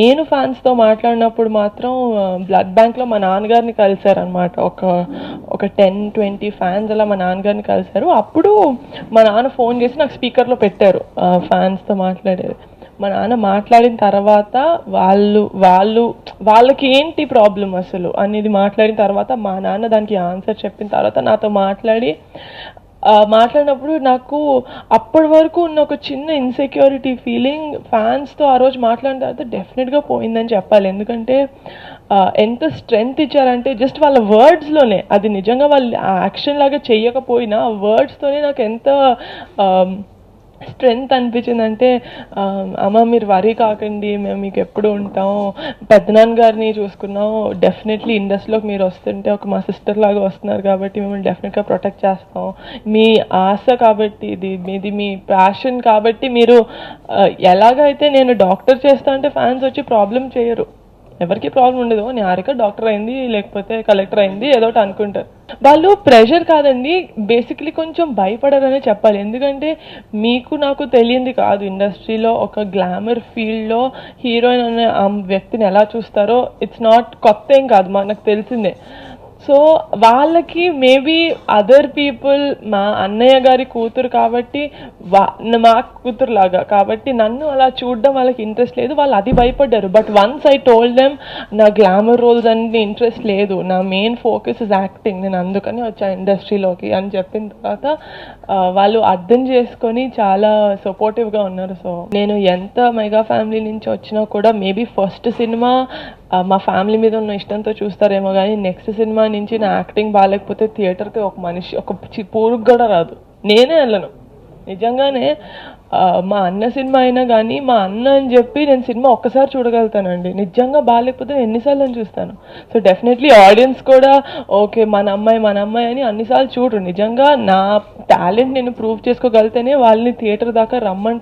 నేను ఫ్యాన్స్తో మాట్లాడినప్పుడు మాత్రం బ్లడ్ బ్యాంక్లో మా నాన్నగారిని కలిశారనమాట. ఒక 10-20 ఫ్యాన్స్ అలా మా నాన్నగారిని కలిశారు. అప్పుడు మా నాన్న ఫోన్ చేసి నాకు స్పీకర్లో పెట్టారు ఫ్యాన్స్తో మాట్లాడేది. మా నాన్న మాట్లాడిన తర్వాత వాళ్ళకి ఏంటి ప్రాబ్లం అసలు అనేది మాట్లాడిన తర్వాత మా నాన్న దానికి ఆన్సర్ చెప్పిన తర్వాత నాతో మాట్లాడినప్పుడు నాకు అప్పటి వరకు ఉన్న ఒక చిన్న ఇన్సెక్యూరిటీ ఫీలింగ్ ఫ్యాన్స్తో ఆ రోజు మాట్లాడిన తర్వాత డెఫినెట్గా పోయిందని చెప్పాలి. ఎందుకంటే ఎంత స్ట్రెంగ్త్ ఇచ్చారంటే జస్ట్ వాళ్ళ వర్డ్స్లోనే, అది నిజంగా వాళ్ళు యాక్షన్ లాగా చెయ్యకపోయినా వర్డ్స్తోనే నాకు ఎంత స్ట్రెంగ్త్ అనిపించిందంటే, అమ్మ మీరు వరీ కాకండి, మేము మీకు ఎప్పుడు ఉంటాం, పెద్దనాన్న గారిని చూసుకున్నాం, డెఫినెట్లీ ఇండస్ట్రీలోకి మీరు వస్తుంటే ఒక మా సిస్టర్ లాగా వస్తున్నారు కాబట్టి మిమ్మల్ని డెఫినెట్గా ప్రొటెక్ట్ చేస్తాం, మీ ఆశ కాబట్టి మీది మీ ప్యాషన్ కాబట్టి మీరు ఎలాగైతే నేను డాక్టర్ చేస్తా అంటే ఫ్యాన్స్ వచ్చి ప్రాబ్లం చేయరు, ఎవరికి ప్రాబ్లం ఉండదు, నిహారిక డాక్టర్ అయింది లేకపోతే కలెక్టర్ అయింది ఏదో ఒకటి అనుకుంటారు. వాళ్ళు ప్రెషర్ కాదండి, బేసిక్లీ కొంచెం భయపడరనే చెప్పాలి. ఎందుకంటే మీకు నాకు తెలియంది కాదు, ఇండస్ట్రీలో ఒక గ్లామర్ ఫీల్డ్లో హీరోయిన్ అనే వ్యక్తిని ఎలా చూస్తారో ఇట్స్ నాట్ కొత్త ఏం కాదు, మనకు తెలిసిందే. సో వాళ్ళకి మేబీ అదర్ పీపుల్ మా అన్నయ్య గారి కూతురు కాబట్టి మా కూతురు లాగా కాబట్టి నన్ను అలా చూడడం వాళ్ళకి ఇంట్రెస్ట్ లేదు, వాళ్ళు అది భయపడ్డారు. But once I told them నా గ్లామర్ రోల్స్ అన్ని ఇంట్రెస్ట్ లేదు, నా మెయిన్ ఫోకస్ ఇస్ యాక్టింగ్, నేను అందుకని వచ్చా ఇండస్ట్రీలోకి అని చెప్పిన తర్వాత వాళ్ళు అర్థం చేసుకొని చాలా సపోర్టివ్గా ఉన్నారు. సో నేను ఎంత మెగా ఫ్యామిలీ నుంచి వచ్చినా కూడా మేబీ ఫస్ట్ సినిమా మా ఫ్యామిలీ మీద ఉన్న ఇష్టంతో చూస్తారేమో కానీ నెక్స్ట్ సినిమా నుంచి నా యాక్టింగ్ బాగాలేకపోతే థియేటర్కి ఒక మనిషి ఒక పూరుకు కూడా రాదు, నేనే వెళ్ళను. నిజంగానే మా అన్న సినిమా అయినా కానీ మా అన్న అని చెప్పి నేను సినిమా ఒక్కసారి చూడగలుగుతానండి, నిజంగా బాగాలేకపోతే ఎన్నిసార్లు అని చూస్తాను. సో డెఫినెట్లీ ఆడియన్స్ కూడా ఓకే మన అమ్మాయి అని అన్నిసార్లు చూడరు, నిజంగా నా టాలెంట్ నేను ప్రూవ్ చేసుకోగలితేనే వాళ్ళని థియేటర్ దాకా రమ్మంటారు.